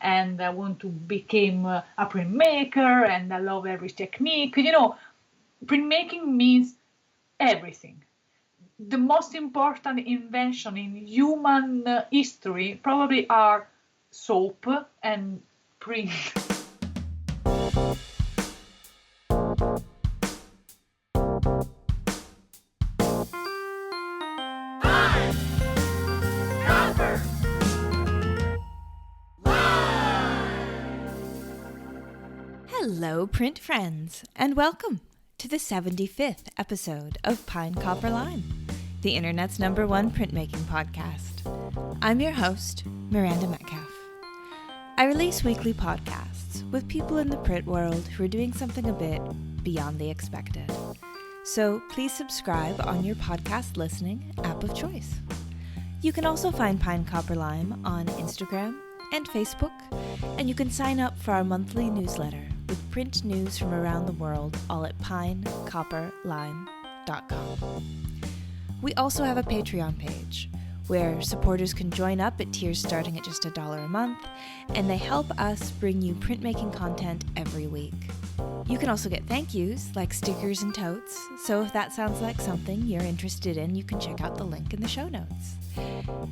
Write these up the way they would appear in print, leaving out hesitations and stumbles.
and I want to become a printmaker, and I love every technique. Printmaking means everything. The most important invention in human history probably are soap and print. Hello, print friends, and welcome to the 75th episode of Pine Copper Lime, the internet's #1 printmaking podcast. I'm your host, Miranda Metcalf. I release weekly podcasts with people in the print world who are doing something a bit beyond the expected. So please subscribe on your podcast listening app of choice. You can also find Pine Copper Lime on Instagram and Facebook, and you can sign up for our monthly newsletter with print news from around the world, all at pinecopperlime.com. We also have a Patreon page where supporters can join up at tiers starting at just $1 a month, and they help us bring you printmaking content every week. You can also get thank yous like stickers and totes, so if that sounds like something you're interested in, you can check out the link in the show notes.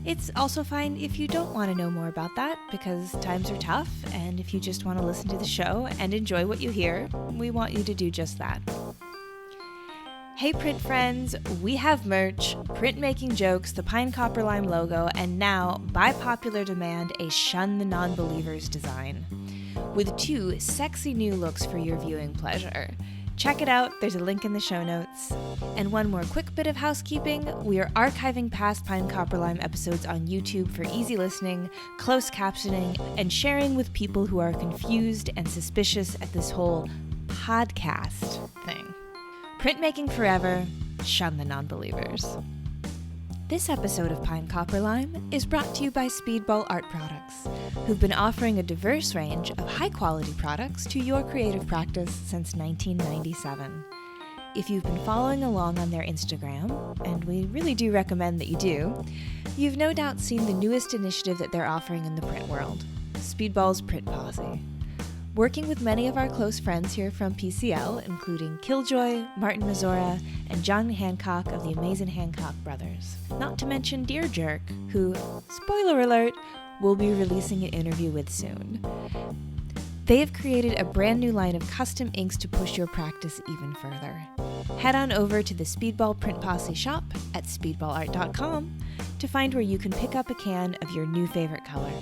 It's also fine if you don't want to know more about that, because times are tough, and if you just want to listen to the show and enjoy what you hear, we want you to do just that. Hey print friends, we have merch, printmaking jokes, the Pine Copper Lime logo, and now, by popular demand, a Shun the Non-Believers design, with 2 sexy new looks for your viewing pleasure. Check it out, there's a link in the show notes. And one more quick bit of housekeeping, we are archiving past Pine Copper Lime episodes on YouTube for easy listening, closed captioning, and sharing with people who are confused and suspicious at this whole podcast thing. Printmaking forever, shun the non-believers. This episode of Pine Copper Lime is brought to you by Speedball Art Products, who've been offering a diverse range of high-quality products to your creative practice since 1997. If you've been following along on their Instagram, and we really do recommend that you do, you've no doubt seen the newest initiative that they're offering in the print world, Speedball's Print Posse. Working with many of our close friends here from PCL, including Killjoy, Martin Mazzora, and John Hancock of the Amazing Hancock Brothers. Not to mention Dear Jerk, who, spoiler alert, we'll be releasing an interview with soon. They have created a brand new line of custom inks to push your practice even further. Head on over to the Speedball Print Posse shop at speedballart.com to find where you can pick up a can of your new favorite color.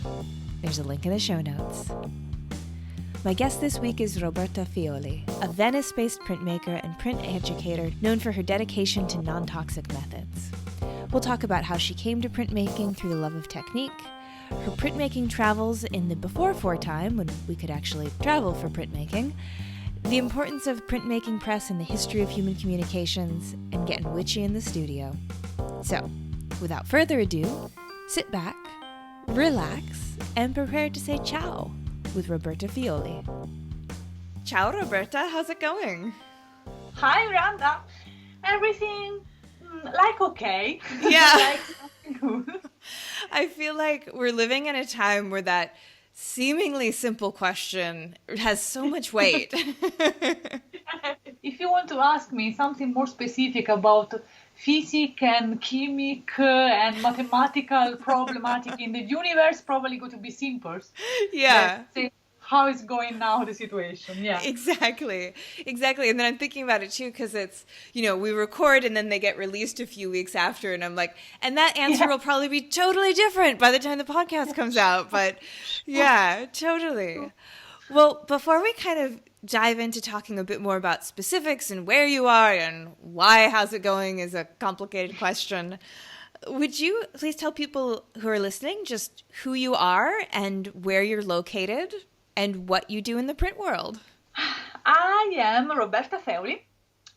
There's a link in the show notes. My guest this week is Roberta Feoli, a Venice-based printmaker and print educator known for her dedication to non-toxic methods. We'll talk about how she came to printmaking through the love of technique, her printmaking travels in the before-fore time when we could actually travel for printmaking, the importance of printmaking press in the history of human communications, and getting witchy in the studio. So, without further ado, sit back, relax, and prepare to say ciao with Roberta Feoli. Ciao, Roberta. How's it going? Hi, Miranda. Everything like okay. Yeah. Like something good. I feel like we're living in a time where that seemingly simple question has so much weight. If you want to ask me something more specific about physics and chemic and mathematical problematic in the universe, probably going to be simple. Yeah. Let's see how is going now the situation. Yeah. Exactly. And then I'm thinking about it too, because it's, we record and then they get released a few weeks after, and I'm like, and that answer will probably be totally different by the time the podcast comes out. But yeah, totally. Well, before we kind of dive into talking a bit more about specifics and where you are and why how's it going is a complicated question, would you please tell people who are listening just who you are and where you're located and what you do in the print world? I am Roberta Feoli.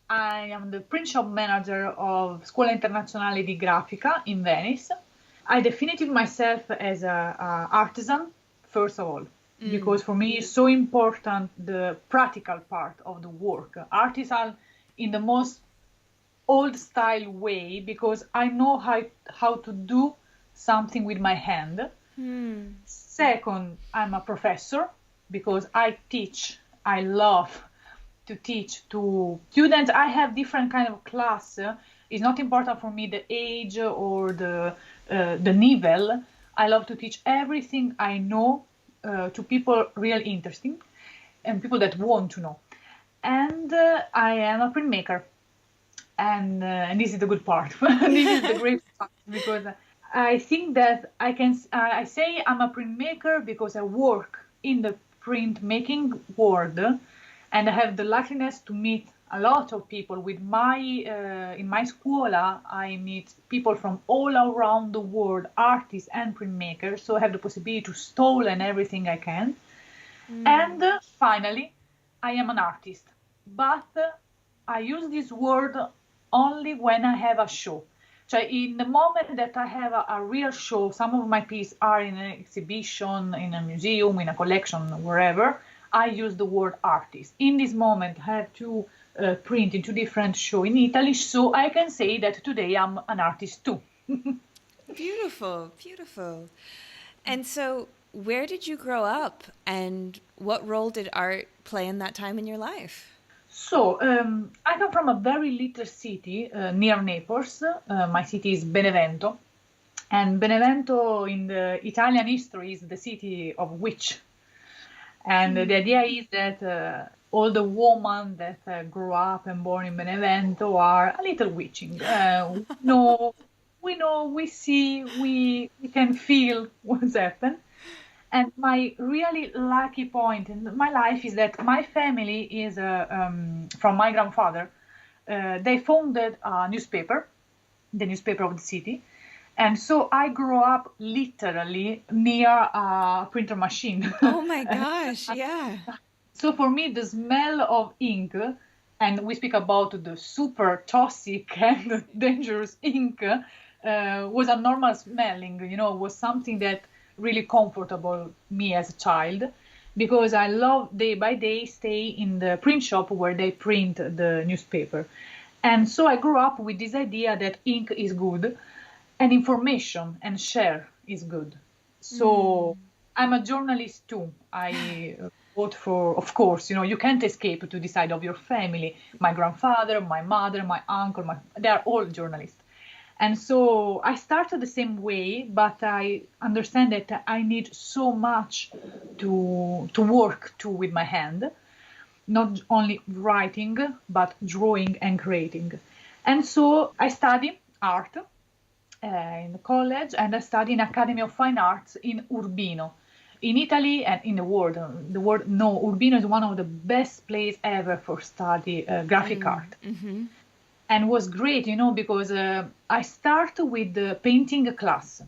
I am the print shop manager of Scuola Internazionale di Grafica in Venice. I definitive myself as an artisan, first of all, because for me it's so important the practical part of the work. Artisan in the most old style way, because I know how to do something with my hand. Second, I'm a professor because I teach. I love to teach to students. I have different kind of class. It's not important for me the age or the level. I love to teach everything I know to people real interesting and people that want to know. And I am a printmaker. And this is the good part. This is the great part because I think that I say I'm a printmaker because I work in the printmaking world, and I have the luckiness to meet a lot of people. With my in my school, I meet people from all around the world, artists and printmakers. So I have the possibility to stole and everything I can. And finally, I am an artist, but I use this word only when I have a show. So in the moment that I have a real show, some of my pieces are in an exhibition, in a museum, in a collection, wherever, I use the word artist. In this moment, I have to print in two different shows in Italy, so I can say that today I'm an artist too. Beautiful, beautiful. And so, where did you grow up, and what role did art play in that time in your life? So, I come from a very little city near Naples. My city is Benevento. And Benevento in the Italian history is the city of witch. And the idea is that all the women that grew up and born in Benevento are a little witching. We know, we see, we can feel what's happened. And my really lucky point in my life is that my family is from my grandfather. They founded a newspaper, the newspaper of the city. And so I grew up literally near a printer machine. Oh my gosh, yeah. So for me, the smell of ink, and we speak about the super toxic and dangerous ink, was a normal smelling, was something that really comfortable me as a child, because I love day by day stay in the print shop where they print the newspaper. And so I grew up with this idea that ink is good and information and share is good. So I'm a journalist too. I vote for, of course, you can't escape to the side of your family. My grandfather, my mother, my uncle, they are all journalists. And so I started the same way, but I understand that I need so much to work too with my hand, not only writing, but drawing and creating. And so I study art in college, and I study in Academy of Fine Arts in Urbino, in Italy and in the world. Urbino is one of the best places ever for study graphic art. Mm-hmm. And was great, because I start with the painting class.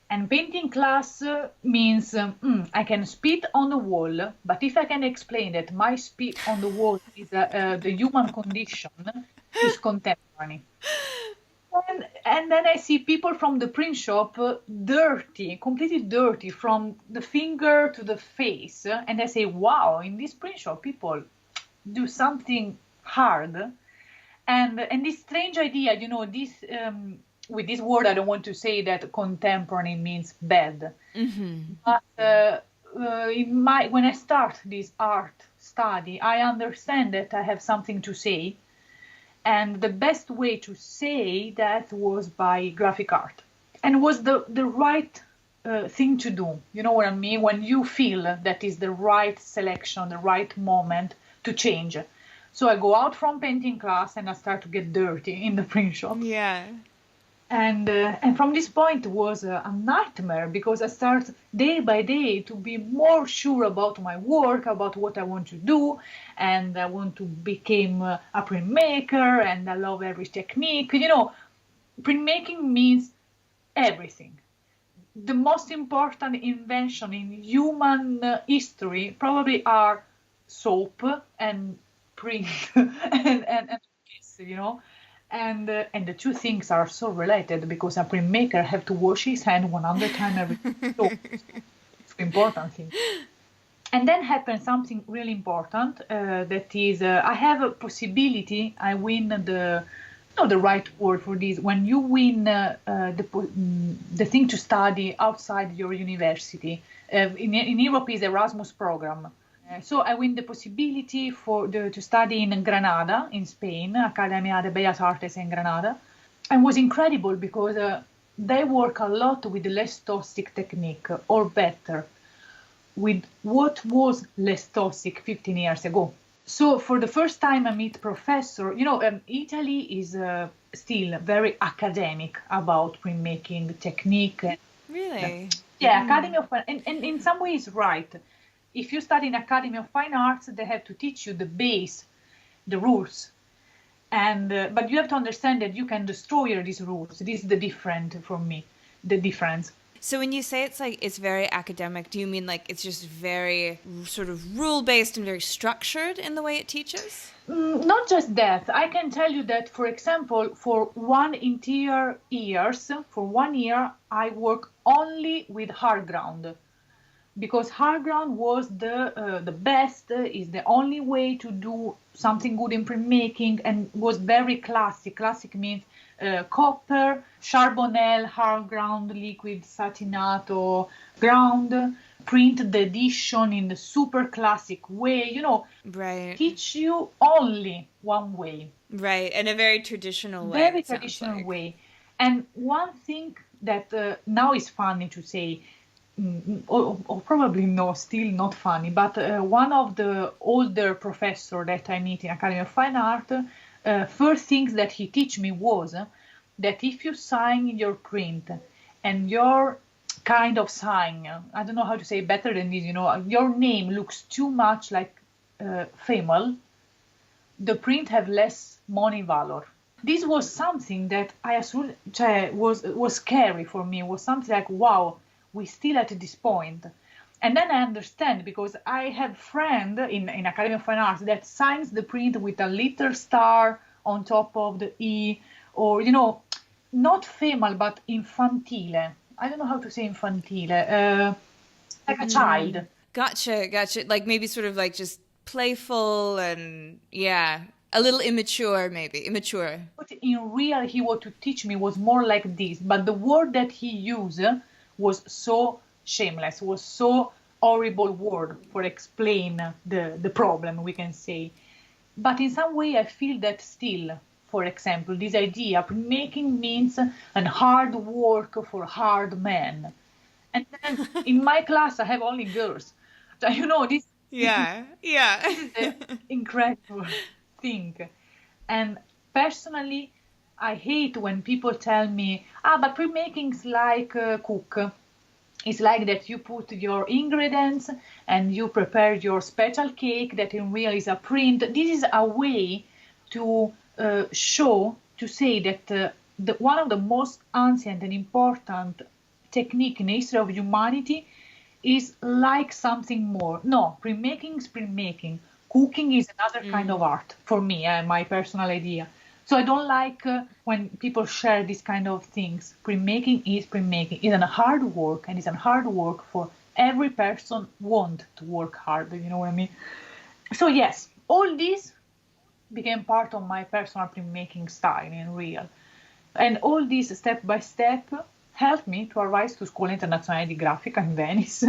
And painting class means I can spit on the wall, but if I can explain that my spit on the wall is the human condition, is contemporary. And then I see people from the print shop dirty, completely dirty, from the finger to the face. And I say, wow, in this print shop, people do something hard. And this strange idea, this with this word, I don't want to say that contemporary means bad. Mm-hmm. But when I start this art study, I understand that I have something to say. And the best way to say that was by graphic art. And was the right thing to do. You know what I mean? When you feel that is the right selection, the right moment to change. So I go out from painting class and I start to get dirty in the print shop. Yeah. And from this point it was a nightmare, because I start day by day to be more sure about my work, about what I want to do, and I want to become a printmaker, and I love every technique. Printmaking means everything. The most important invention in human history probably are soap and print and and the two things are so related, because a printmaker have to wash his hand 100 times every day. So it's an important thing. And then happens something really important, that is I have a possibility. I win know the right word for this, when you win the thing to study outside your university. In Europe is Erasmus program. So I win the possibility to study in Granada, in Spain, Academia de Bellas Artes in Granada. And it was incredible because they work a lot with the less toxic technique, or better, with what was less toxic 15 years ago. So for the first time I meet professor, Italy is still very academic about printmaking technique. Really? Yeah, Academy of Fine, and in some ways right. If you study in Academy of Fine Arts, they have to teach you the base, the rules. And but you have to understand that you can destroy these rules. This is the difference. So when you say it's very academic, do you mean like it's just very sort of rule-based and very structured in the way it teaches? Not just that. I can tell you that, for example, for 1 year, I work only with hard ground. Because hard ground was the best, is the only way to do something good in printmaking, and was very classic. Classic means copper, charbonnel, hard ground, liquid satinato ground, print the edition in the super classic way, Right. Teach you only one way. Right, in a very traditional way. Very traditional way. And one thing that now is funny to say, or probably no, still not funny, but one of the older professor that I meet in Academy of Fine Art, first things that he teach me was that if you sign your print and your kind of sign, I don't know how to say better than this, your name looks too much like female, the print have less money value. This was something that I assumed was scary for me. It was something like, wow, we still at this point. And then I understand, because I have friend in Academy of Fine Arts that signs the print with a little star on top of the E, or, not female, but infantile. I don't know how to say infantile. Like a child. Gotcha. Like maybe sort of like just playful and, yeah, a little immature. But in real, he wanted to teach me was more like this. But the word that he used was so shameless, was so horrible word for explain the problem, we can say. But in some way I feel that still, for example, this idea making means an hard work for hard men. And then in my class I have only girls. So, this Yeah. this is the incredible thing. And personally, I hate when people tell me, but printmaking's like cook. It's like that you put your ingredients and you prepare your special cake that in real is a print. This is a way to say that one of the most ancient and important technique in the history of humanity is like something more. No, printmaking is printmaking. Cooking is another kind of art for me, my personal idea. So I don't like when people share these kind of things. Printmaking is printmaking. It's a hard work, and it's a hard work for every person want to work hard. You know what I mean? So yes, all this became part of my personal printmaking style in real. And all this step by step helped me to arrive to Scuola Internazionale di Grafica in Venice.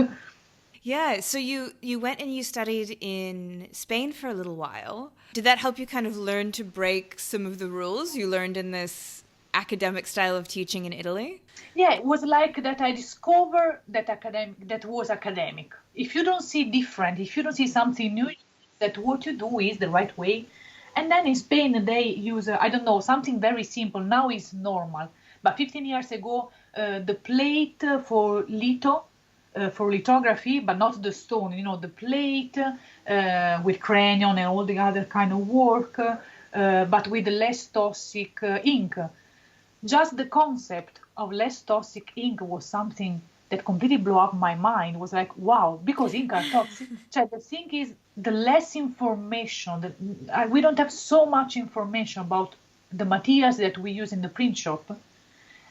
Yeah, so you went and you studied in Spain for a little while. Did that help you kind of learn to break some of the rules you learned in this academic style of teaching in Italy? Yeah, it was like that I discovered that was academic. If you don't see different, if you don't see something new, that what you do is the right way. And then in Spain, they use, something very simple. Now it's normal. But 15 years ago, the plate for lithography, but not the stone, the plate with crayon and all the other kind of work, but with less toxic ink. Just the concept of less toxic ink was something that completely blew up my mind. It was like, wow, because ink are toxic. The thing is, the less information, we don't have so much information about the materials that we use in the print shop.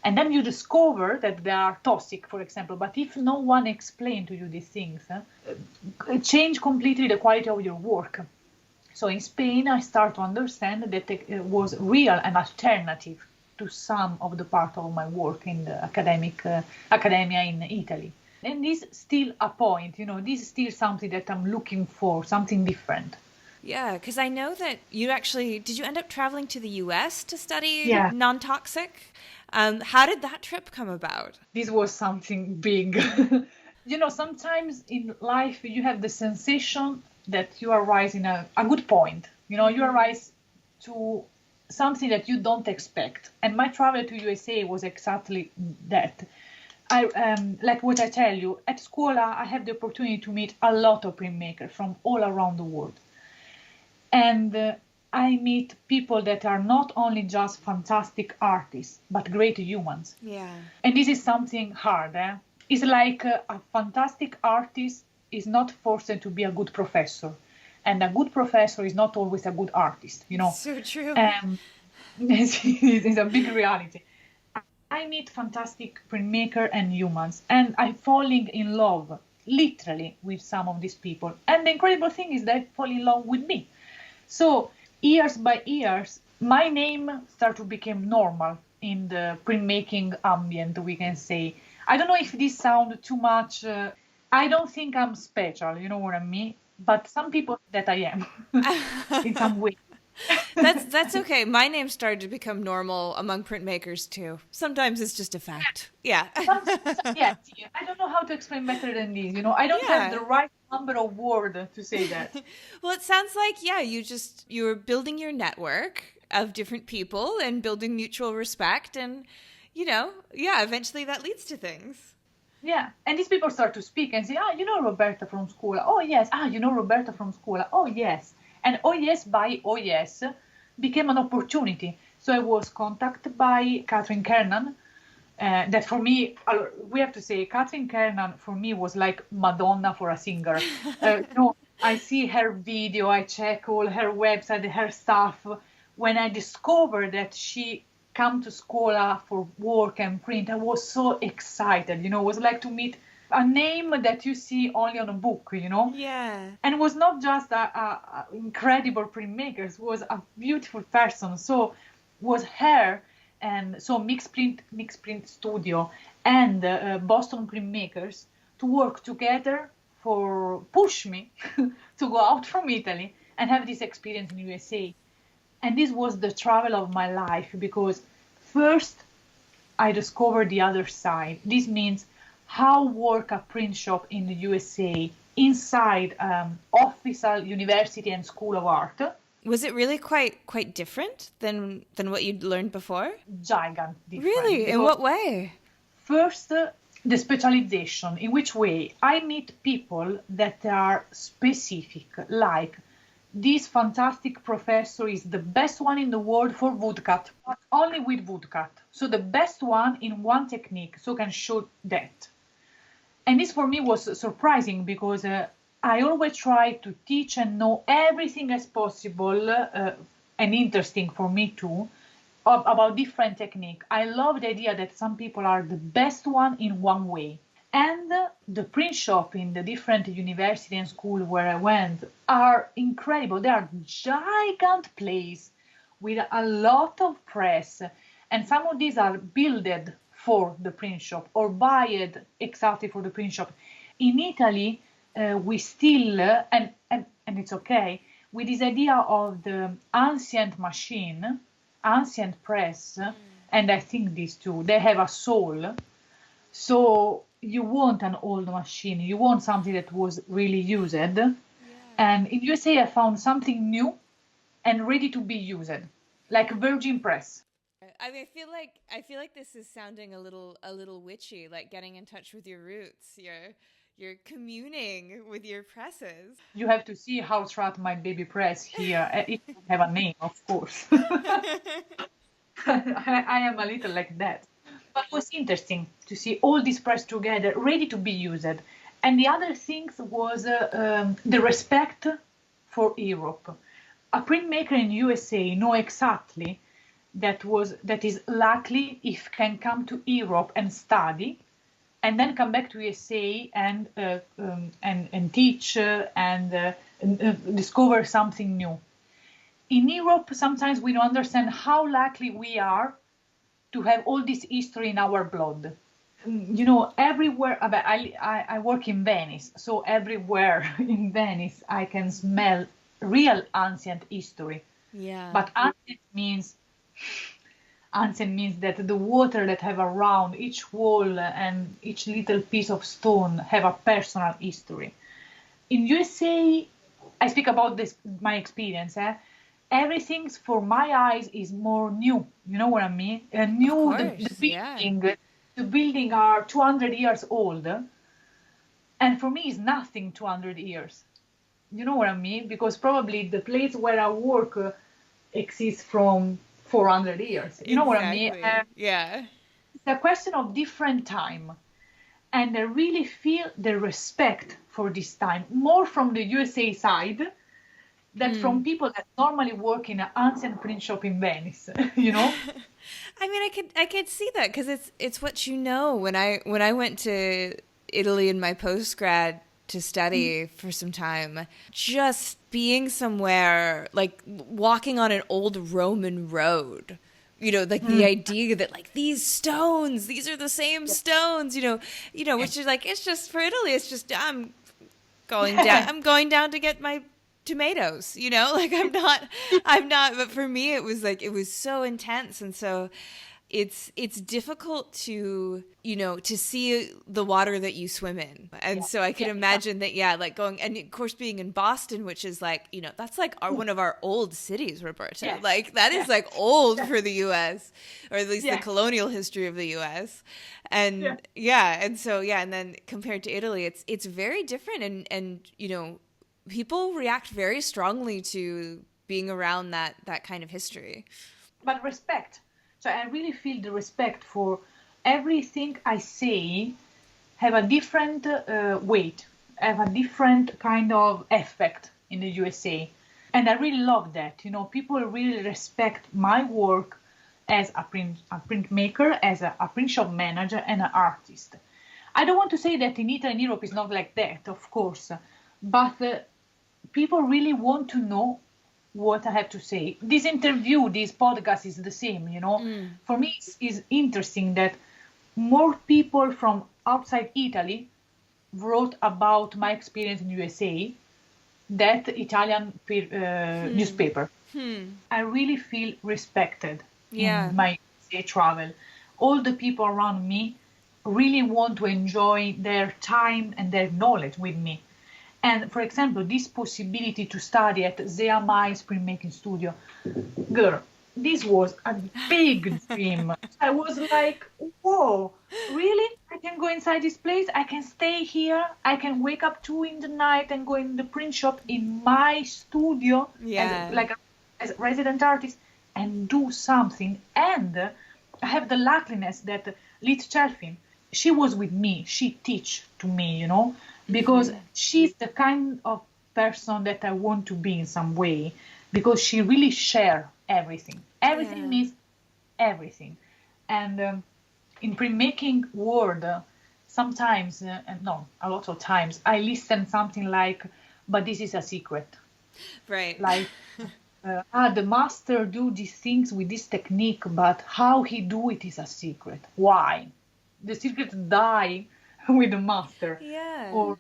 And then you discover that they are toxic, for example. But if no one explained to you these things, it change completely the quality of your work. So in Spain, I start to understand that it was real an alternative to some of the part of my work in the academia in Italy. And this is still a point, this is still something that I'm looking for, something different. Yeah, because I know that did you end up traveling to the US to study Yeah. non-toxic? How did that trip come about? This was something big. Sometimes in life you have the sensation that you are rising a good point. You arise to something that you don't expect. And my travel to USA was exactly that. Like what I tell you, at school I have the opportunity to meet a lot of printmakers from all around the world. And I meet people that are not only just fantastic artists, but great humans. Yeah. And this is something hard. It's like a fantastic artist is not forced to be a good professor. And a good professor is not always a good artist, So true. It's a big reality. I meet fantastic printmaker and humans, and I'm falling in love, literally, with some of these people. And the incredible thing is they fall in love with me. So years by years, my name started to become normal in the printmaking ambient, we can say. I don't know if this sounds too much. I don't think I'm special, you know what I mean? But some people that I am in some way. That's okay. My name started to become normal among printmakers too. Sometimes it's just a fact. Yeah. Yeah, I don't know how to explain better than this. I don't have the right number of words to say that. Well, it sounds like, you're building your network of different people and building mutual respect, and eventually that leads to things. Yeah, and these people start to speak and say, Roberta from school. Oh, yes. Roberta from school. Oh, yes. And oh, yes, by oh, yes, became an opportunity. So I was contacted by Catherine Kernan. That for me, we have to say, Catherine Kernan for me was like Madonna for a singer. I see her video, I check all her website, her stuff. When I discovered that she come to school for work and print, I was so excited. It was like to meet a name that you see only on a book, Yeah. And it was not just a incredible printmaker, it was a beautiful person. So was her, and so Mixed Print Studio and Boston Printmakers to work together for push me to go out from Italy and have this experience in USA. And this was the travel of my life, because first I discovered the other side. This means how work a print shop in the USA inside official university and school of art. Was it really quite different than what you'd learned before? Giant different. Really? In what way? First, the specialization. In which way? I meet people that are specific, like this fantastic professor is the best one in the world for woodcut, but only with woodcut. So the best one in one technique, so can show that. And this for me was surprising, because I always try to teach and know everything as possible, and interesting for me too, about different technique. I love the idea that some people are the best one in one way. And the print shop in the different university and school where I went are incredible. They are giant place with a lot of press. And some of these are built for the print shop or buy exactly for the print shop. In Italy, we still, and it's okay, with this idea of the ancient machine, ancient press, and I think these two, they have a soul. So you want an old machine, you want something that was really used. Yeah. And in USA, I found something new and ready to be used, like Virgin Press. I mean, I feel like this is sounding a little witchy, like getting in touch with your roots. You're communing with your presses. You have to see how trad my baby press here. It doesn't have a name, of course. I am a little like that. But it was interesting to see all these press together, ready to be used. And the other thing was the respect for Europe. A printmaker in USA know exactly that is lucky if can come to Europe and study, and then come back to USA and teach and discover something new. in Europe, sometimes we don't understand how lucky we are to have all this history in our blood. Everywhere. I work in Venice, so everywhere in Venice I can smell real ancient history. Yeah. But ancient means that the water that have around each wall and each little piece of stone have a personal history. In USA, I speak about this my experience. Everything for my eyes is more new. You know what I mean? New. Of course, The building are 200 years old, and for me it's nothing. 200 years. You know what I mean? Because probably the place where I work exists from 400 years. You know what I mean? Yeah. It's a question of different time. And I really feel the respect for this time, more from the USA side than from people that normally work in an ancient print shop in Venice, you know? I mean, I could see that because it's what you know. When I went to Italy in my postgrad to study for some time, just being somewhere, like walking on an old Roman road, like the idea that like these stones, these are the same stones, which is like, it's just for Italy. It's just, I'm going down to get my tomatoes, like I'm not, but for me, it was like, it was so intense. And so it's difficult to, to see the water that you swim in. And so I can imagine that, like going, and of course being in Boston, which is like, that's like one of our old cities, Roberta. Yes. Like that is like old for the US, or at least the colonial history of the US. And and so, and then compared to Italy, it's very different. And, people react very strongly to being around that kind of history. But respect. So I really feel the respect for everything I say have a different weight, have a different kind of effect in the USA. And I really love that. People really respect my work as a printmaker, as a print shop manager and an artist. I don't want to say that in Italy and Europe is not like that, of course, but people really want to know what I have to say. This interview, this podcast is the same, For me, it's interesting that more people from outside Italy wrote about my experience in USA than Italian newspaper. I really feel respected in my USA travel. All the people around me really want to enjoy their time and their knowledge with me. And for example, this possibility to study at Zeamai's printmaking studio, girl, this was a big dream. I was like, whoa, really? I can go inside this place? I can stay here? I can wake up 2 in the night and go in the print shop in my studio as a resident artist and do something. And I have the luckiness that Liz Chelfin, she was with me. She teach to me, because she's the kind of person that I want to be in some way, because she really share everything. Everything means everything. And in printmaking world, sometimes, a lot of times, I listen something like, but this is a secret. Right. Like, the master do these things with this technique, but how he do it is a secret. Why? The secret die with the master. Yeah. Or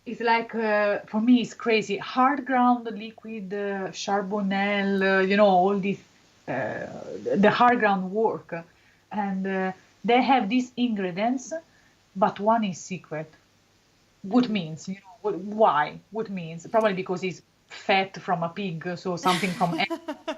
it's like, for me, it's crazy. Hard ground liquid, charbonnel, all this, the hard ground work. And they have these ingredients, but one is secret. What means? Why? What means? Probably because it's fat from a pig, so something from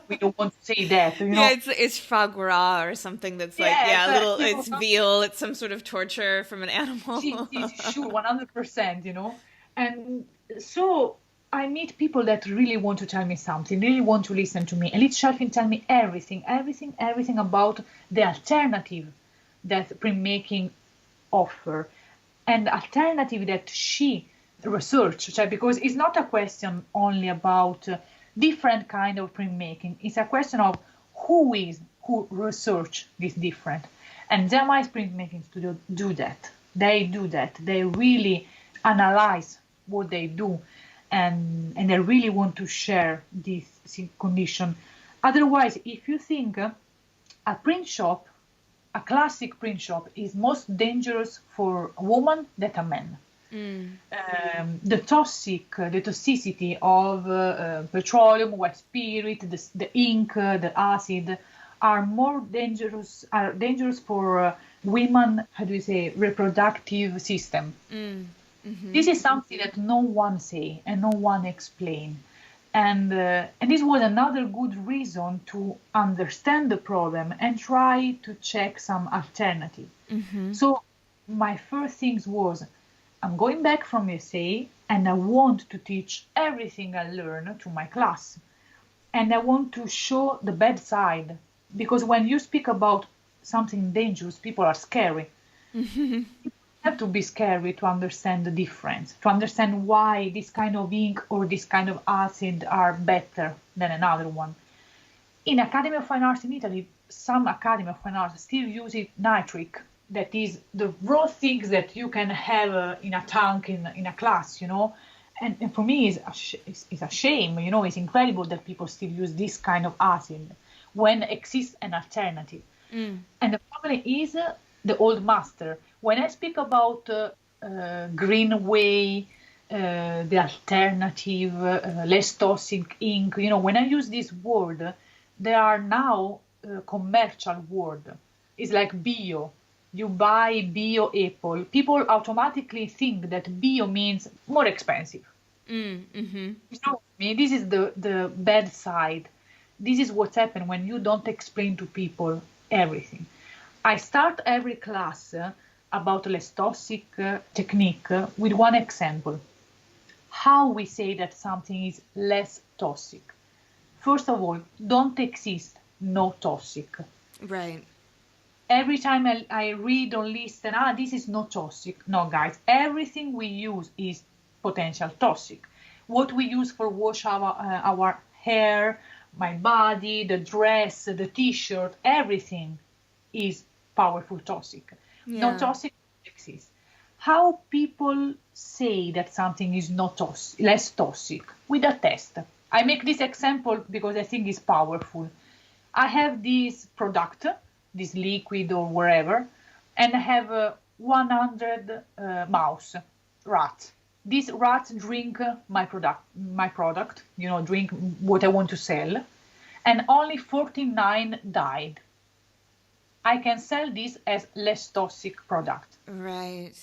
we don't want to say that. Yeah, it's foie gras or something that's like it's veal. It's some sort of torture from an animal. Sure, 100%. And so I meet people that really want to tell me something, really want to listen to me. And Liz Chelfin tell me everything about the alternative that printmaking offer, and alternative that she research, because it's not a question only about different kind of printmaking. It's a question of who research this different. And Zeamai's printmaking studio do that. They do that. They really analyze what they do. and I really want to share this condition. Otherwise, if you think a print shop, a classic print shop, is most dangerous for a woman than a man. The toxicity of petroleum, wet spirit, the ink, the acid are more dangerous. Are dangerous for women. How do you say, reproductive system? This is something that no one say and no one explain, and this was another good reason to understand the problem and try to check some alternative. So my first things was, I'm going back from USA and I want to teach everything I learn to my class. And I want to show the bad side. Because when you speak about something dangerous, people are scary. You have to be scary to understand the difference, to understand why this kind of ink or this kind of acid are better than another one. In Academy of Fine Arts in Italy, some Academy of Fine Arts still use nitric. That is the raw things that you can have in a tank in a class, you know. And for me, it's a shame, you know. It's incredible that people still use this kind of acid when exists an alternative. And the problem is the old master. When I speak about green way, the alternative, less toxic ink, you know, when I use this word, they are now commercial word. It's like bio. You buy bio apple, people automatically think that bio means more expensive. You know, this is the bad side. This is what's happened when you don't explain to people everything. I start every class about less toxic technique with one example. How we say that something is less toxic. First of all, don't exist no toxic. Right. Every time I read or listen, this is not toxic. No, guys, everything we use is potential toxic. What we use for wash our hair, my body, the dress, the t-shirt, everything is powerful toxic. No toxic exists. How people say that something is not toxic, less toxic? With a test. I make this example because I think it's powerful. I have this product, this liquid or wherever, and I have 100 mouse, rats. These rats drink my product, you know, drink what I want to sell, and only 49 died. I can sell this as less toxic product. Right.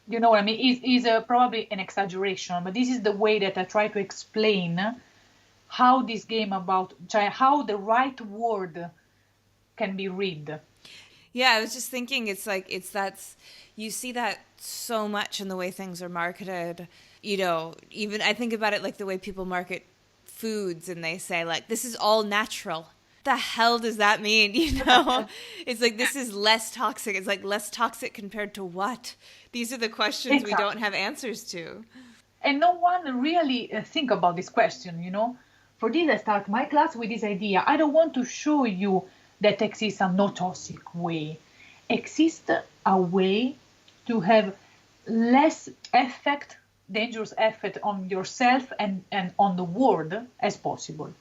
You know what I mean? It's probably an exaggeration, but this is the way that I try to explain how this game about, how the right word can be read. Yeah, I was just thinking you see that so much in the way things are marketed. You know, even I think about it like the way people market foods and they say like, this is all natural. The hell does that mean? You know, it's like, this is less toxic. It's like less toxic compared to what? These are the questions we don't have answers to. And no one really think about this question, you know. For this, I start my class with this idea. I don't want to show you that exists a no toxic way. Exists a way to have less effect, dangerous effect on yourself and on the world as possible.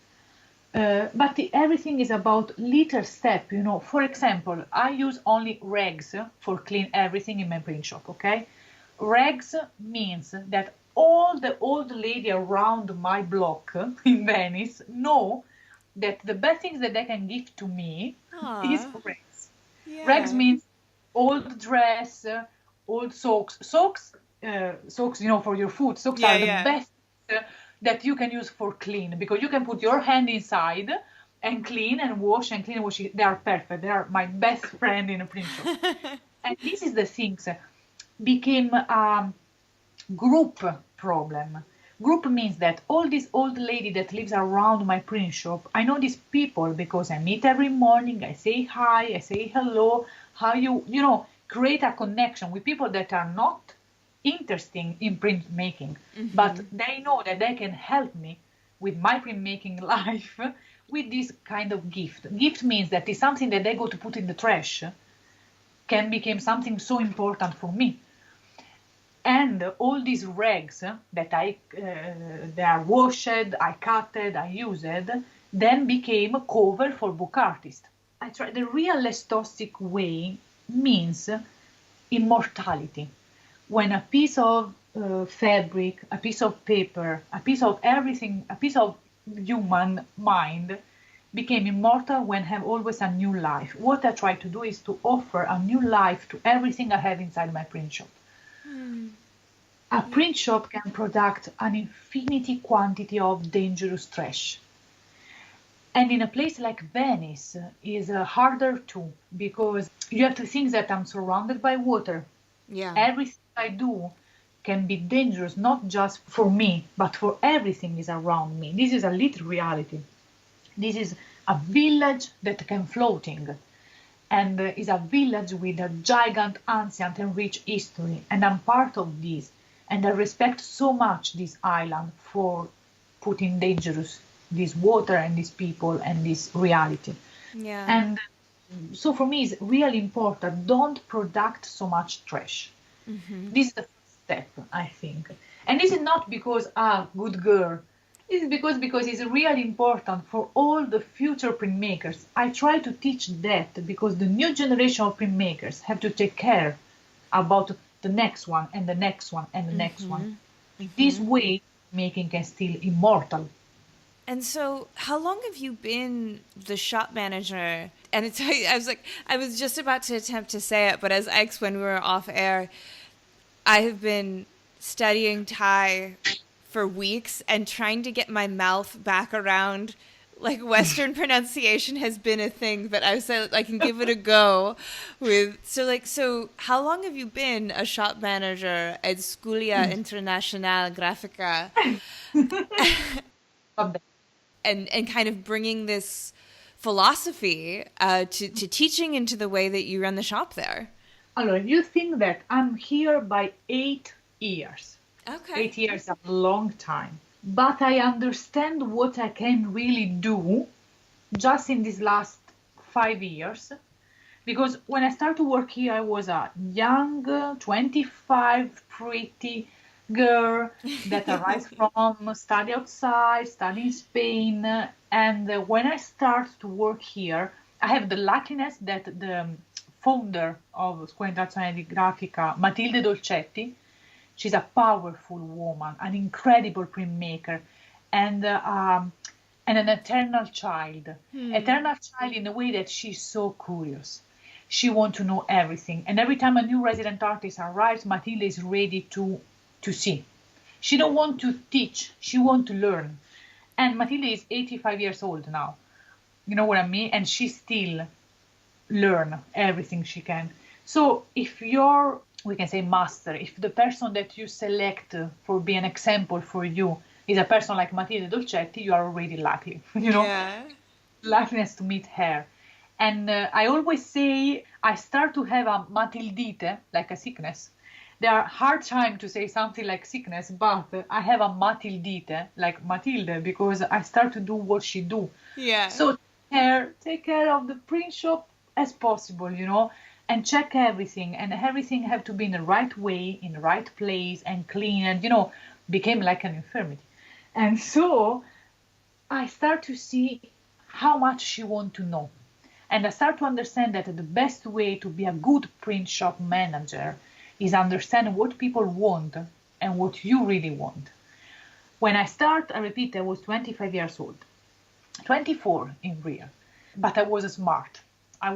But everything is about little step, you know. For example, I use only rags for clean everything in my print shop, okay? Rags means that all the old lady around my block in Venice know that the best things that they can give to me is rags. Yeah. Rags means old dress, old socks. Socks, you know, for your foot. Socks are the best that you can use for clean, because you can put your hand inside and clean and wash and clean and wash. They are perfect. They are my best friend in a print shop. And this is the things became a group problem. Group means that all this old lady that lives around my print shop, I know these people because I meet every morning, I say hi, I say hello, how you know, create a connection with people that are not interesting in printmaking, but they know that they can help me with my printmaking life with this kind of gift. Gift means that it's something that they go to put in the trash can become something so important for me. And all these rags that they are washed, I cutted, I used, then became a cover for book artists. I try the real less toxic way means immortality. When a piece of fabric, a piece of paper, a piece of everything, a piece of human mind became immortal when have always a new life. What I try to do is to offer a new life to everything I have inside my print shop. A print shop can produce an infinity quantity of dangerous trash. And in a place like Venice is harder too, because you have to think that I'm surrounded by water. Yeah. Everything I do can be dangerous, not just for me, but for everything is around me. This is a little reality. This is a village that can floating, and is a village with a giant, ancient and rich history. And I'm part of this. And I respect so much this island for putting dangerous this water and these people and this reality. Yeah. And so for me, it's really important. Don't produce so much trash. This is the first step, I think. And this is not because, good girl. This is because it's really important for all the future printmakers. I try to teach that because the new generation of printmakers have to take care about the next one and the next one and the next one. This way, making can still immortal. And so, how long have you been the shop manager? And it's, I was just about to attempt to say it, but as X, when we were off air, I have been studying Thai for weeks and trying to get my mouth back around, like, Western pronunciation has been a thing, but I said I can give it a go with. So how long have you been a shop manager at Scuola Internazionale Grafica? And kind of bringing this philosophy to teaching into the way that you run the shop there. Allora, you think that I'm here by 8 years. Okay. 8 years is a long time. But I understand what I can really do just in these last 5 years. Because when I started to work here, I was a young, 25, pretty girl that arrived from study outside, study in Spain. And when I start to work here, I have the luckiness that the founder of Scuola Internazionale di Grafica, Matilde Dolcetti, she's a powerful woman, an incredible printmaker, and an eternal child. Eternal child in a way that she's so curious. She wants to know everything. And every time a new resident artist arrives, Matilde is ready to see. She don't want to teach, she wants to learn. And Matilde is 85 years old now. You know what I mean? And she still learn everything she can. So if you're, we can say master, if the person that you select for be an example for you is a person like Matilde Dolcetti, you are already lucky, you know? Yeah. Luckiness to meet her. And I always say I start to have a matildite, like a sickness. There are hard time to say something like sickness, but I have a matildite, like Matilde, because I start to do what she do. Yeah. So take care of the print shop as possible, you know, and check everything. And everything have to be in the right way, in the right place, and clean, and, you know, became like an infirmity. And so I start to see how much she want to know. And I start to understand that the best way to be a good print shop manager is understand what people want and what you really want. When I start, I repeat, I was 25 years old. 24 in real. But I was smart. I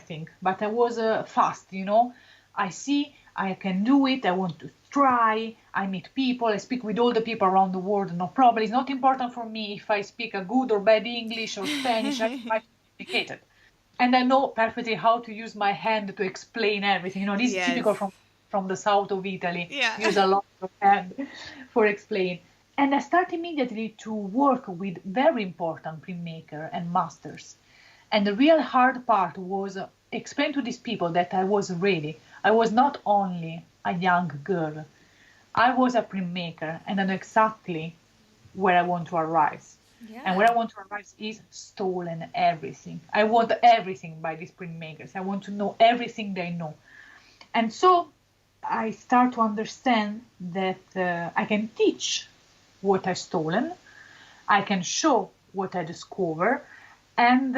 think, but I was fast, you know. I see, I can do it, I want to try, I meet people, I speak with all the people around the world, no problem. It's not important for me if I speak a good or bad English or Spanish, I'm educated. And I know perfectly how to use my hand to explain everything. You know, this is typical from the south of Italy. Yeah. Use a lot of hand for explain. And I start immediately to work with very important printmaker and masters. And the real hard part was explain to these people that I was ready. I was not only a young girl. I was a printmaker and I know exactly where I want to arrive. Yeah. And where I want to arrive is stolen everything. I want everything by these printmakers. I want to know everything they know. And so I start to understand that I can teach what I've stolen, I can show what I discover, and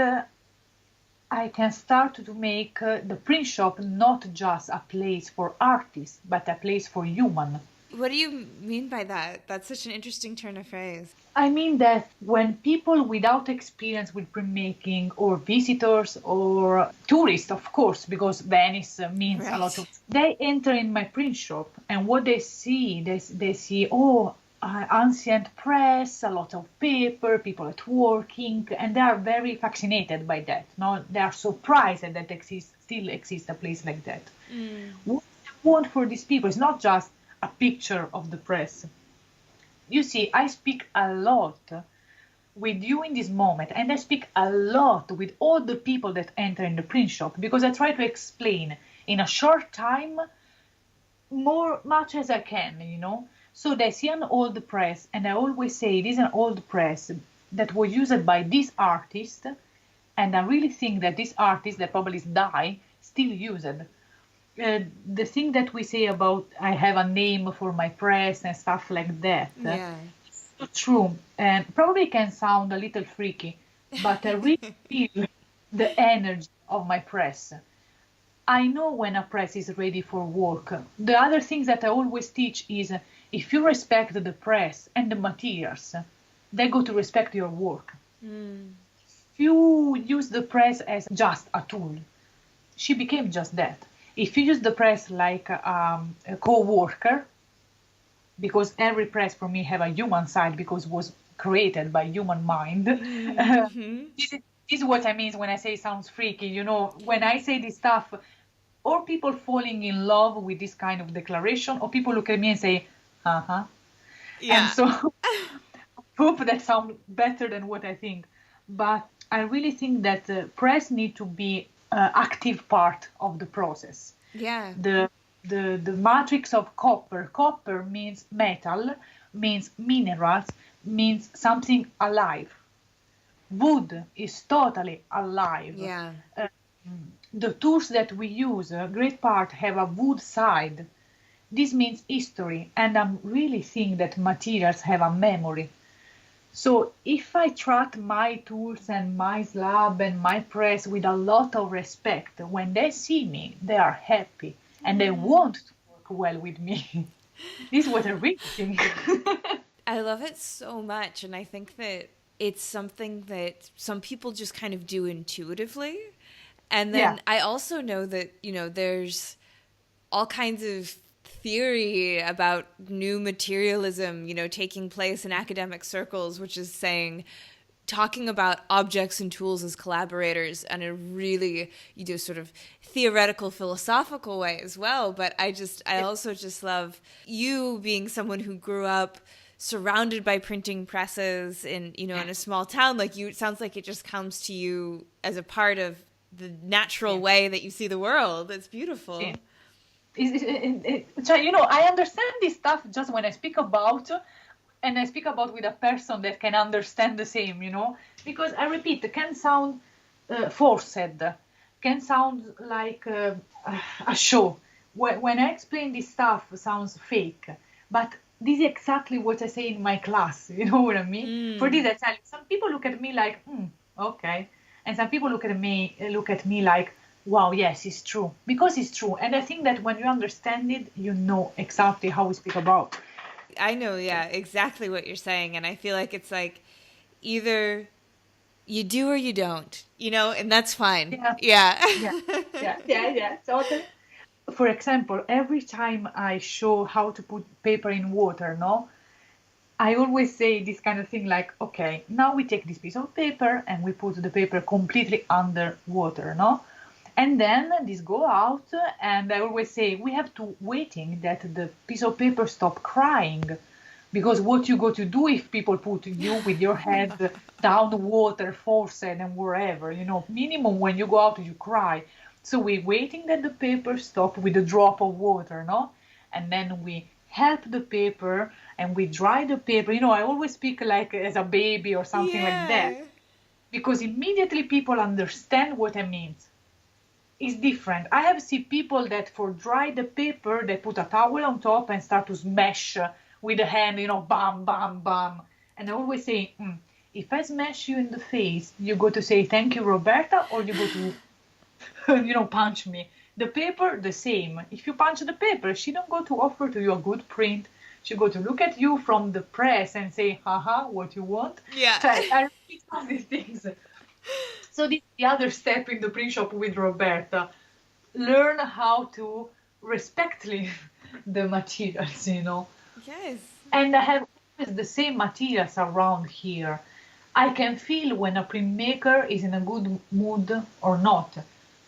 I can start to make the print shop not just a place for artists, but a place for human. What do you mean by that? That's such an interesting turn of phrase. I mean that when people without experience with printmaking, or visitors or tourists, of course, because Venice means a lot of, they enter in my print shop, and what they see, they see, oh, ancient press, a lot of paper, people at working, and they are very fascinated by that. No, they are surprised that still exists a place like that. What I want for these people is not just a picture of the press. You see, I speak a lot with you in this moment, and I speak a lot with all the people that enter in the print shop, because I try to explain in a short time much as I can, you know. So they see an old press, and I always say this is an old press that was used by this artist, and I really think that this artist that probably died still use it. The thing that we say about I have a name for my press and stuff like that, it's not true, and probably can sound a little freaky, but I really feel the energy of my press. I know when a press is ready for work. The other thing that I always teach is if you respect the press and the materials, they go to respect your work. If you use the press as just a tool, she became just that. If you use the press like a co-worker, because every press for me have a human side because it was created by human mind. This is what I mean when I say it sounds freaky. You know, when I say this stuff, or people falling in love with this kind of declaration, or people look at me and say, uh-huh. Yeah. And so I hope that sounds better than what I think. But I really think that press need to be active part of the process. Yeah. The matrix of copper. Copper means metal, means minerals, means something alive. Wood is totally alive. Yeah. The tools that we use, a great part have a wood side. This means history, and I really think that materials have a memory. So if I treat my tools and my slab and my press with a lot of respect, when they see me, they are happy and they want to work well with me. This is what I really think. I love it so much, and I think that it's something that some people just kind of do intuitively. And then I also know that, you know, there's all kinds of theory about new materialism, you know, taking place in academic circles, which is talking about objects and tools as collaborators in a really, you know, sort of theoretical, philosophical way as well. But I also just love you being someone who grew up surrounded by printing presses in, you know, in a small town. Like you, it sounds like it just comes to you as a part of the natural way that you see the world. It's beautiful. Yeah. So, you know, I understand this stuff just when I speak about, and I speak about with a person that can understand the same, you know, because I repeat, it can sound forced, can sound like a show. When I explain this stuff, it sounds fake, but this is exactly what I say in my class, you know what I mean? For this, I tell you, some people look at me like, okay, and some people look at me like, wow, yes, it's true. Because it's true. And I think that when you understand it, you know exactly how we speak about. I know, exactly what you're saying. And I feel like it's like either you do or you don't, you know, and that's fine. Yeah. Totally. For example, every time I show how to put paper in water, no, I always say this kind of thing like, okay, now we take this piece of paper and we put the paper completely under water, no? And then this go out, and I always say we have to waiting that the piece of paper stop crying, because what you go to do if people put you with your head down the water, forced and wherever, you know, minimum when you go out you cry. So we're waiting that the paper stop with a drop of water, no? And then we help the paper and we dry the paper. You know, I always speak like as a baby or something like that, because immediately people understand what I mean. is different. I have seen people that for dry the paper, they put a towel on top and start to smash with the hand, bam, bam, bam. And I always say, if I smash you in the face, you go to say, thank you, Roberta, or you go to, punch me. The paper, the same. If you punch the paper, she don't go to offer to you a good print. She go to look at you from the press and say, haha, what you want? Yeah. I repeat all these things. So this is the other step in the print shop with Roberta. Learn how to respectfully the materials, Yes. And I have always the same materials around here. I can feel when a printmaker is in a good mood or not.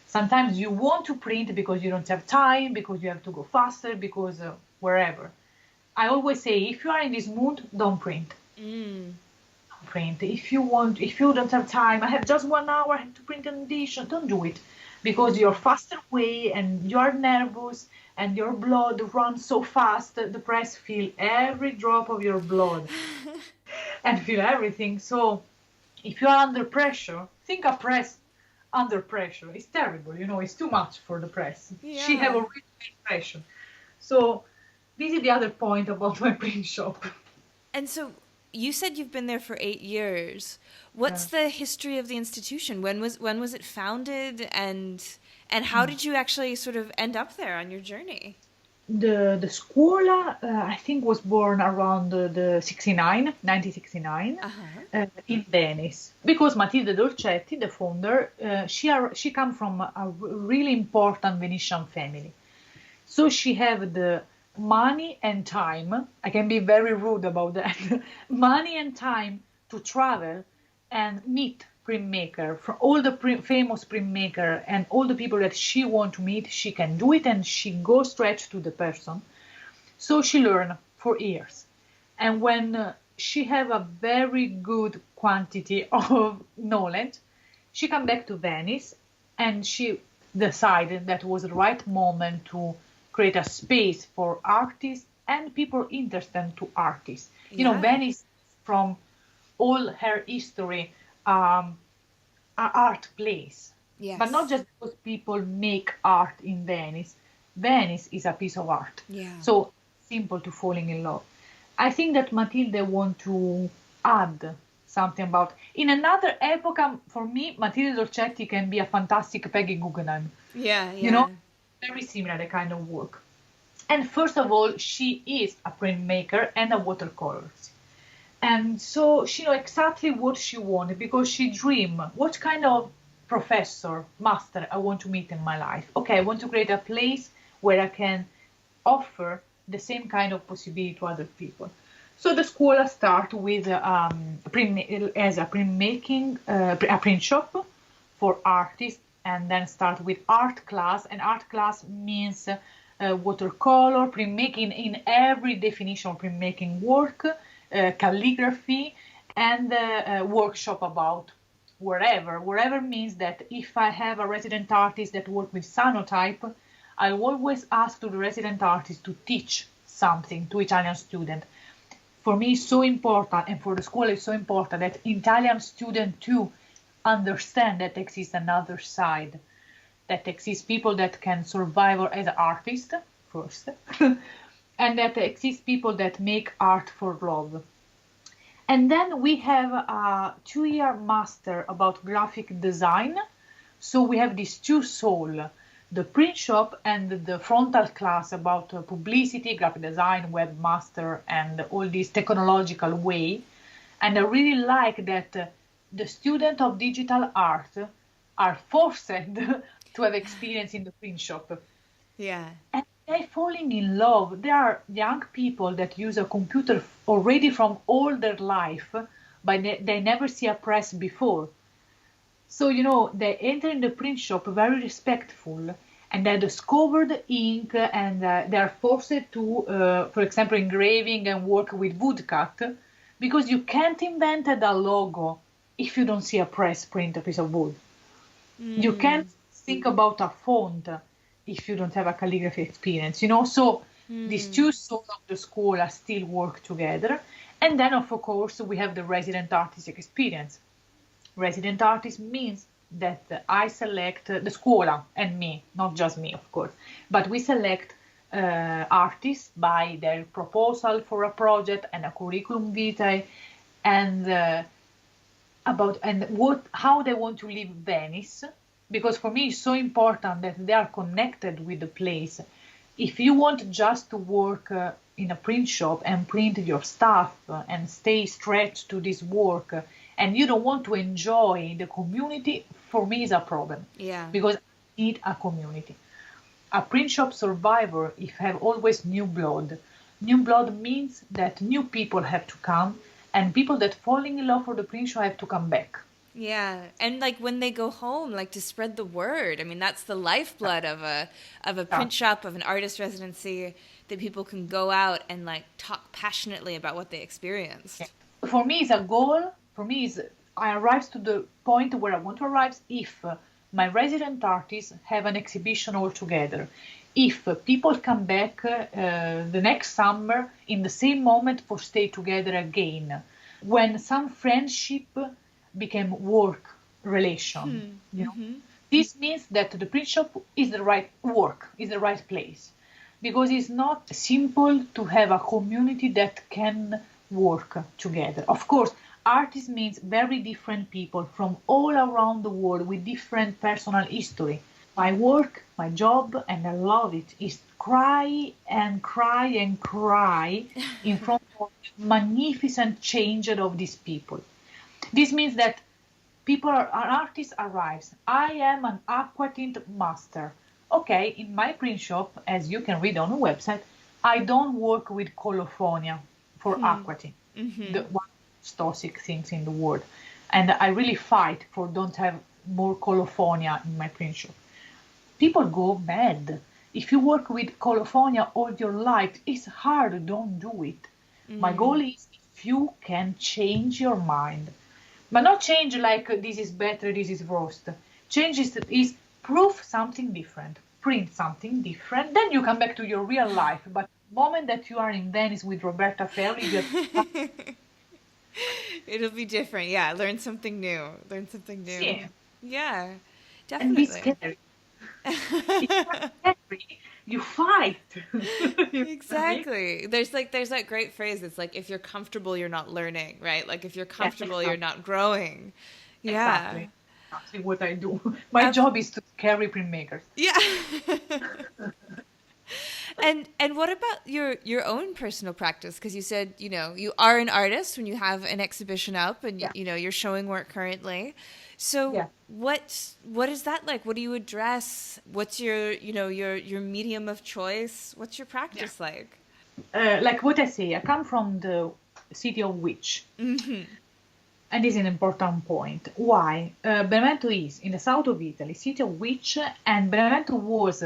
Sometimes you want to print because you don't have time, because you have to go faster, because wherever. I always say, if you are in this mood, don't print. Don't print. If you don't have time, I have just 1 hour, I have to print an edition, don't do it. Because you're faster way and you're nervous and your blood runs so fast, the press feel every drop of your blood and feel everything. So if you are under pressure, think a press under pressure. It's terrible, it's too much for the press. Yeah. She have already pressure. So this is the other point about my print shop. And so you said you've been there for 8 years. What's the history of the institution? When was it founded, and how did you actually sort of end up there on your journey? The scuola, I think, was born around the 1969, in Venice. Because Matilde Dolcetti, the founder, she comes from a really important Venetian family. So she have the money and time. I can be very rude about that. Money and time to travel and meet printmaker, from all the famous printmaker and all the people that she want to meet. She can do it, and she goes straight to the person. So she learned for years, and when she have a very good quantity of knowledge, she come back to Venice, and she decided that was the right moment to create a space for artists and people interested to artists. Venice, from all her history, an art place. Yes. But not just because people make art in Venice. Venice is a piece of art. Yeah. So simple to falling in love. I think that Matilde want to add something about. In another epoch, for me, Matilde Dolcetti can be a fantastic Peggy Guggenheim. Yeah. Very similar, the kind of work. And first of all, she is a printmaker and a watercolorist. And so she knows exactly what she wanted, because she dreamed what kind of professor, master I want to meet in my life. Okay, I want to create a place where I can offer the same kind of possibility to other people. So the school start with a print shop for artists, and then start with art class. And art class means watercolor, printmaking in every definition of printmaking work, calligraphy, and workshop about wherever means that if I have a resident artist that work with cyanotype, I always ask to the resident artist to teach something to Italian student. For me, it's so important, and for the school, it's so important that Italian student too understand that exists another side, that exists people that can survive as an artist first, and that exists people that make art for love. And then we have a 2-year master about graphic design. So we have these two souls, the print shop and the frontal class about publicity, graphic design, webmaster, and all this technological way. And I really like that the students of digital art are forced to have experience in the print shop. Yeah. And they're falling in love. There are young people that use a computer already from all their life, but they never see a press before. So, they enter in the print shop very respectful, and they discover the ink, and they are forced to, for example, engraving and work with woodcut, because you can't invent a logo if you don't see a press print a piece of wood. You can't think about a font if you don't have a calligraphy experience, So these two souls of the school are still work together. And then, of course, we have the resident artist experience. Resident artist means that I select the scuola and me, not just me, of course, but we select artists by their proposal for a project and a curriculum vitae, and how they want to live Venice, because for me it's so important that they are connected with the place. If you want just to work in a print shop and print your stuff and stay stretched to this work, and you don't want to enjoy the community, for me is a problem. Yeah. Because I need a community. A print shop survivor, if have always new blood. New blood means that new people have to come, and people that falling in love for the print shop have to come back. Yeah, and like when they go home, like to spread the word. I mean, that's the lifeblood of a print shop, of an artist residency, that people can go out and like talk passionately about what they experienced. For me, it's a goal. For me, I arrive to the point where I want to arrive if my resident artists have an exhibition all together. If people come back the next summer in the same moment for stay together again, when some friendship became work relation, you know, this means that the print shop is the right work, is the right place, because it's not simple to have a community that can work together. Of course, artists means very different people from all around the world with different personal history. My work, my job, and I love it, is cry and cry and cry in front of the magnificent change of these people. This means that an artist arrives. I am an aquatint master. Okay, in my print shop, as you can read on the website, I don't work with colophonia for aquatint, the one of the toxic things in the world. And I really fight for don't have more colophonia in my print shop. People go mad. If you work with colophonia all your life, it's hard, don't do it. My goal is if you can change your mind. But not change like this is better, this is worse. Change is prove something different, print something different, then you come back to your real life. But the moment that you are in Venice with Roberta Feoli, it'll be different. Yeah, learn something new. Yeah, definitely. And be scary. It's not scary. You fight. Exactly. There's that great phrase. It's like, if you're comfortable, you're not learning, right? Like if you're comfortable, you're not growing. Yeah. Exactly what I do. My job is to carry printmakers. Yeah. And what about your own personal practice? Because you said, you are an artist when you have an exhibition up and, you're showing work currently. So what is that like? What do you address? What's your medium of choice? What's your practice like? Like what I say, I come from the city of witch. Mm-hmm. And this is an important point. Why? Benevento is in the south of Italy, city of witch, and Benevento was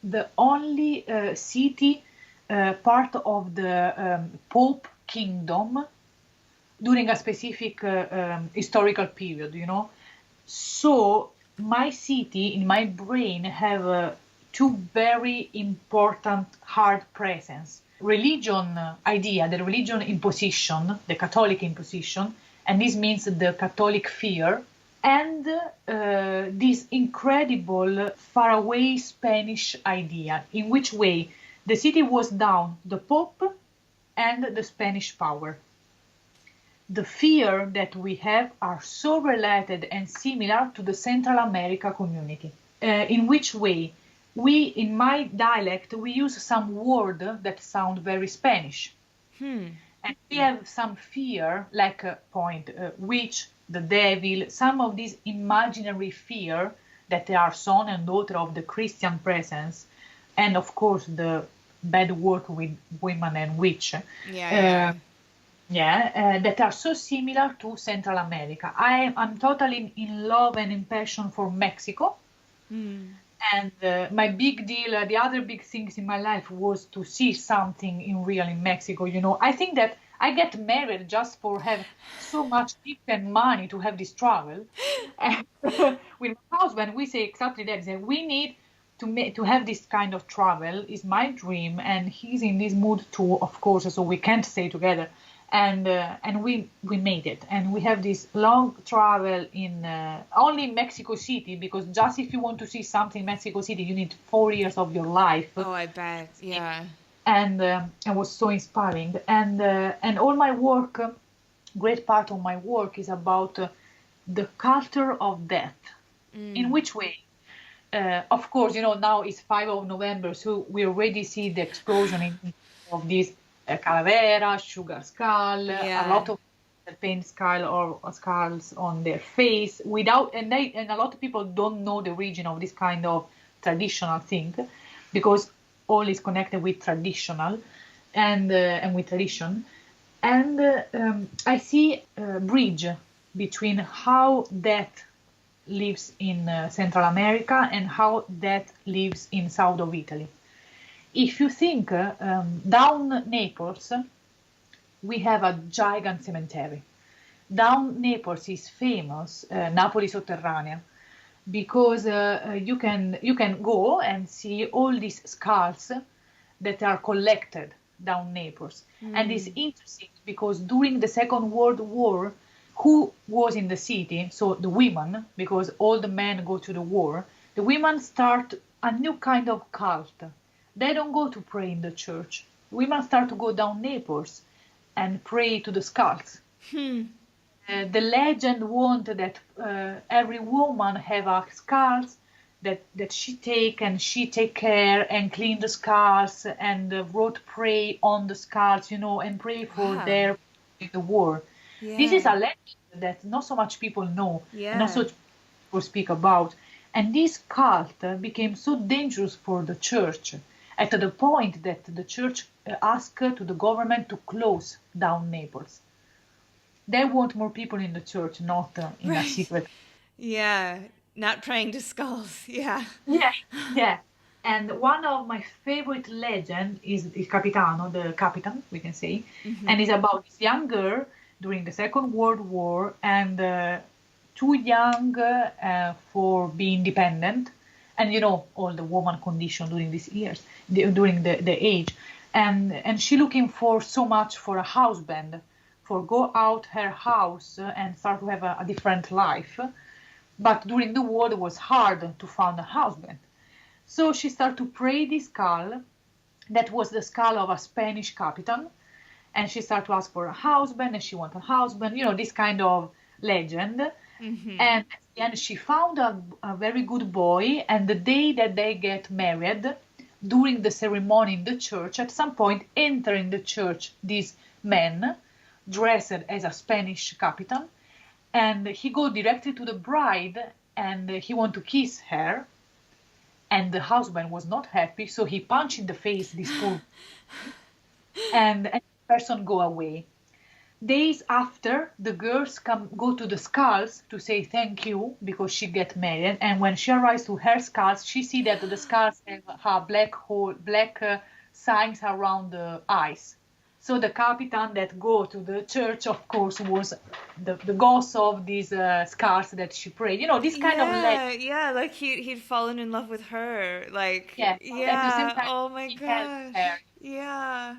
the only city part of the Pope kingdom during a specific historical period, So my city, in my brain, have two very important hard presence. Religion idea, the religion imposition, the Catholic imposition, and this means the Catholic fear, and this incredible faraway Spanish idea, in which way the city was down the Pope and the Spanish power. The fear that we have are so related and similar to the Central America community. In which way? In my dialect, we use some word that sound very Spanish. And we have some fear, like witch, the devil, some of these imaginary fear that they are son and daughter of the Christian presence, and of course the bad work with women and witch. That are so similar to Central America. I'm totally in love and in passion for Mexico. And my big deal, the other big things in my life was to see something in real in Mexico. I think that I get married just for have so much tip and money to have this travel. And with my husband, we say exactly that. We need to have this kind of travel is my dream, and he's in this mood too, of course, so we can't stay together. And we made it, and we have this long travel in only in Mexico City, because just if you want to see something in Mexico City, you need 4 years of your life. Oh, I bet. Yeah. And it was so inspiring. And all my work, great part of my work is about the culture of death. In which way? Of course, now it's 5 of November, so we already see the explosion of this calavera, sugar skull, a lot of paint skull or skulls on their face, and a lot of people don't know the origin of this kind of traditional thing, because all is connected with traditional and with tradition. And I see a bridge between how death lives in Central America and how death lives in south of Italy. If you think down Naples, we have a giant cemetery. Down Naples is famous, Napoli Sotterranea, because you can go and see all these skulls that are collected down Naples. And it's interesting because during the Second World War, who was in the city? So the women, because all the men go to the war, the women start a new kind of cult. They don't go to pray in the church. Women start to go down Naples and pray to the skulls. The legend wanted that every woman have a skulls that she take care and clean the skulls and wrote pray on the skulls, and pray for their in the war. Yeah. This is a legend that not so much people know, and not so much people speak about. And this cult became so dangerous for the church, at the point that the church asked to the government to close down Naples. They want more people in the church, not in a secret. Yeah, not praying to skulls. Yeah. Yeah. And one of my favorite legends is Capitano, the Capitan, we can say, and it's about this young girl during the Second World War, and too young for being independent, and all the woman condition during these years, during the age, and she looking for so much for a husband, for go out her house and start to have a different life. But during the war, it was hard to find a husband. So she started to pray this skull, that was the skull of a Spanish captain, and she started to ask for a husband, and she wanted a husband, this kind of legend. And at the end, she found a very good boy, and the day that they get married, during the ceremony in the church, at some point, enter in the church this man, dressed as a Spanish captain, and he go directly to the bride, and he want to kiss her, and the husband was not happy, so he punched in the face this poor and the person go away. Days after, the girls go to the skulls to say thank you because she get married, and when she arrives to her skulls, she see that the skulls have black signs around the eyes. So the Capitan that go to the church, of course, was the ghost of these skulls that she prayed. This kind of legend. Yeah, like he'd fallen in love with her. Like, yeah. At the same time, oh my gosh. Yeah.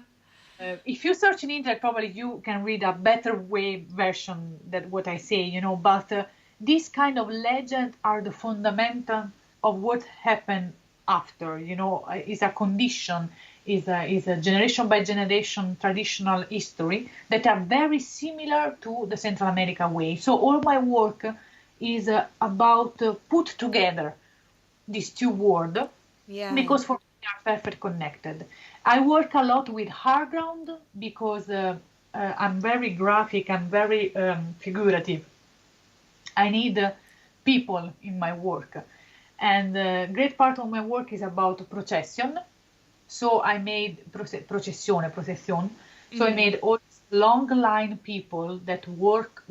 If you search in internet, probably you can read a better way version than what I say, but these kind of legends are the fundamental of what happened after, is a condition, is a generation by generation traditional history that are very similar to the Central America way. So all my work is about put together these two worlds, because for me they are perfect connected. I work a lot with hard ground because I'm very graphic and very figurative. I need people in my work. And a great part of my work is about procession. So I made procession. So I made all long line people that walk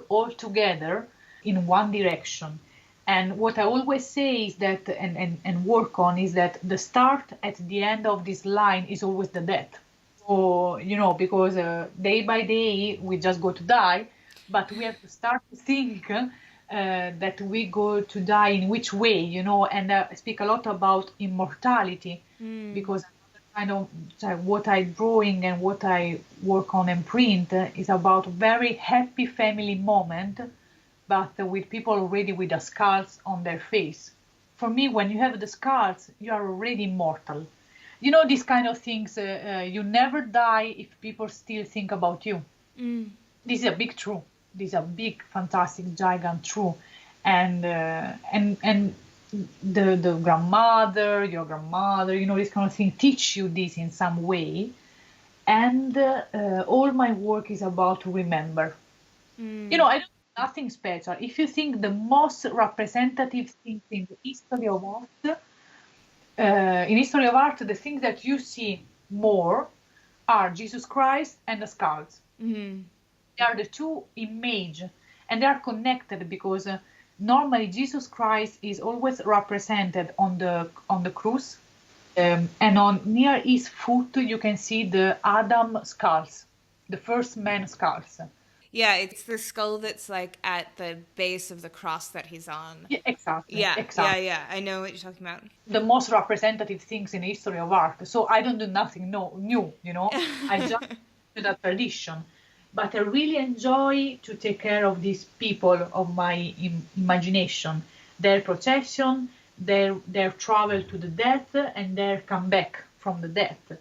all together in one direction. And what I always say is that, and work on, is that the start at the end of this line is always the death. So, because day by day we just go to die, but we have to start to think that we go to die in which way, and I speak a lot about immortality, because another kind of what I drawing and what I work on and print is about very happy family moment, but with people already with the scars on their face. For me, when you have the scars, you are already immortal. You know, these kind of things, you never die if people still think about you. This is a big truth. This is a big, fantastic, giant truth. And the grandmother, your grandmother, you know, this kind of thing teach you this in some way. And all my work is about to remember. You know, I don't do nothing special. If you think the most representative things in the history of art, the things that you see more are Jesus Christ and the skulls. They are the two images, and they are connected because normally Jesus Christ is always represented on the cross, and on near his foot you can see the Adam skulls, the first man skulls. Yeah, it's the skull that's like at the base of the cross that he's on. Yeah, exactly. Yeah, exactly. yeah. I know what you're talking about. The most representative things in the history of art. So I don't do nothing new, you know. I just do the tradition. But I really enjoy to take care of these people of my imagination, their procession, their travel to the death, and their comeback from the death.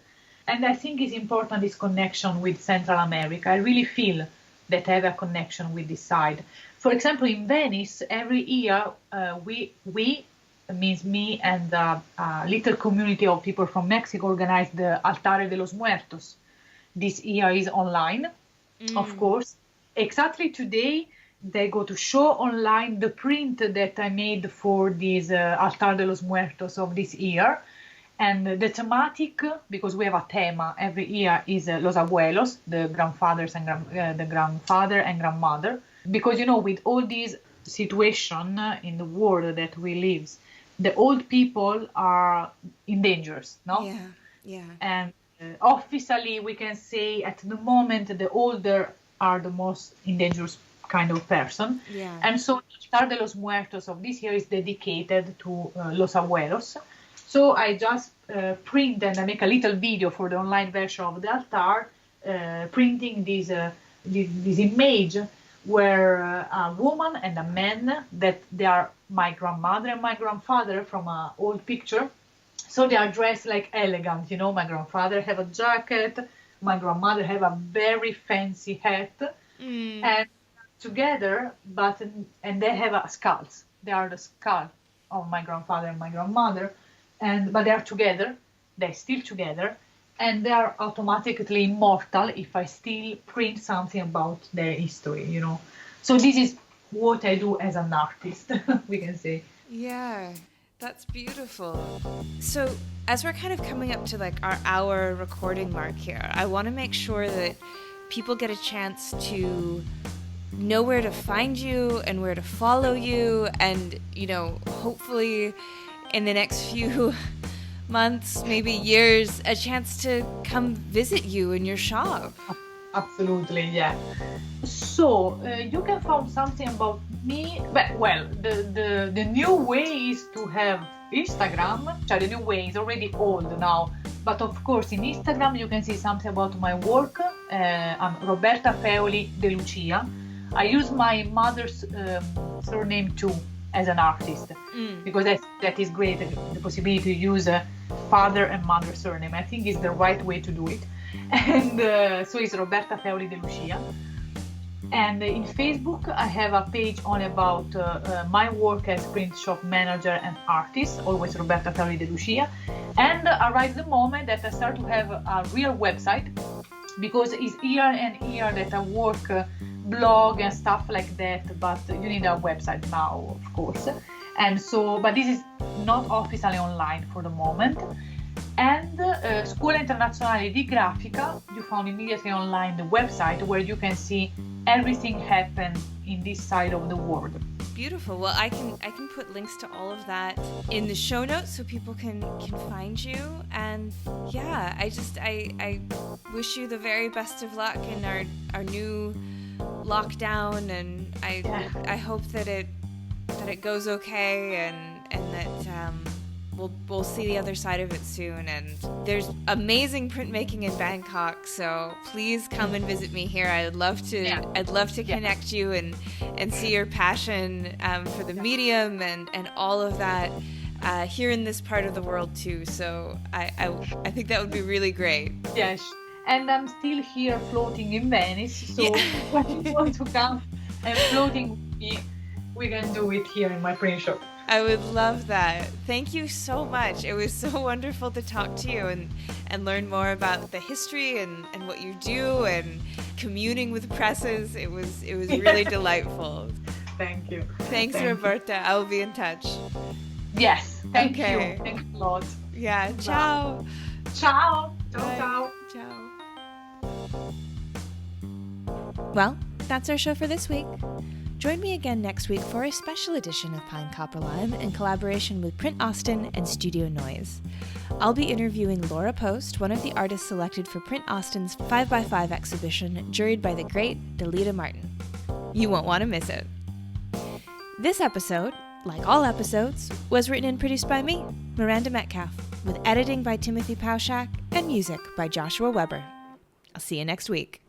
And I think it's important, this connection with Central America. I really feel that I have a connection with this side. For example, in Venice, every year we means me and a little community of people from Mexico organize the Altare de los Muertos. This year is online, of course. Exactly today, they go to show online the print that I made for this Altar de los Muertos of this year. And the thematic, because we have a theme every year, is Los Abuelos, the grandfathers and the grandfather and grandmother. Because, you know, with all these situation in the world that we live, the old people are in dangers, no? Yeah. And officially, we can say at the moment the older are the most dangerous kind of person. Yeah. And so Altar de los Muertos of this year is dedicated to Los Abuelos. So I just print and I make a little video for the online version of the altar, printing this image where a woman and a man, that they are my grandmother and my grandfather from an old picture. So they are dressed like elegant, you know. My grandfather have a jacket, my grandmother have a very fancy hat, and together, and they have a skulls. They are the skull of my grandfather and my grandmother, but they are together. They're still together, and they are automatically immortal if I still print something about their history, you know. So this is what I do as an artist, we can say. Yeah. That's beautiful. So as we're kind of coming up to like our hour recording mark here, I want to make sure that people get a chance to know where to find you and where to follow you, and, you know, hopefully in the next few months, maybe years, a chance to come visit you in your shop. Absolutely, yeah. So you can find something about me. But, well, the new way is to have Instagram. The new way is already old now. But of course, in Instagram you can see something about my work. I'm Roberta Feoli de Lucia. I use my mother's surname too as an artist, because that is great. The possibility to use a father and mother surname, I think, is the right way to do it. And so it's Roberta Feoli de Lucia. And in Facebook, I have a page on about my work as print shop manager and artist, always Roberta Feoli de Lucia. And arrives the moment that I start to have a real website, because it's year and year that I work blog and stuff like that, but you need a website now, of course. And so, but this is not officially online for the moment. And Scuola Internazionale di Grafica, you found immediately online the website where you can see everything happen in this side of the world. Beautiful. Well, I can put links to all of that in the show notes so people can find you. And yeah, I wish you the very best of luck in our new lockdown, and I hope that it goes okay, and that we'll see the other side of it soon. And there's amazing printmaking in Bangkok, so please come and visit me here. I'd love to connect you and see your passion for the medium and all of that here in this part of the world too. So I think that would be really great. Yes. And I'm still here floating in Venice, so when you want to come and floating with me, we can do it here in my print shop. I would love that. Thank you so much. It was so wonderful to talk to you and learn more about the history and what you do and communing with presses. It was really delightful. Thank you. Thanks, Roberta. I will be in touch. Yes. Thank you. Okay. Thanks a lot. Yeah. Ciao. Ciao. Bye. Ciao. Ciao. Well, that's our show for this week. Join me again next week for a special edition of Pine Copper Lime in collaboration with Print Austin and Studio Noise. I'll be interviewing Laura Post, one of the artists selected for Print Austin's 5x5 exhibition, juried by the great Delita Martin. You won't want to miss it. This episode, like all episodes, was written and produced by me, Miranda Metcalf, with editing by Timothy Pauschak and music by Joshua Weber. I'll see you next week.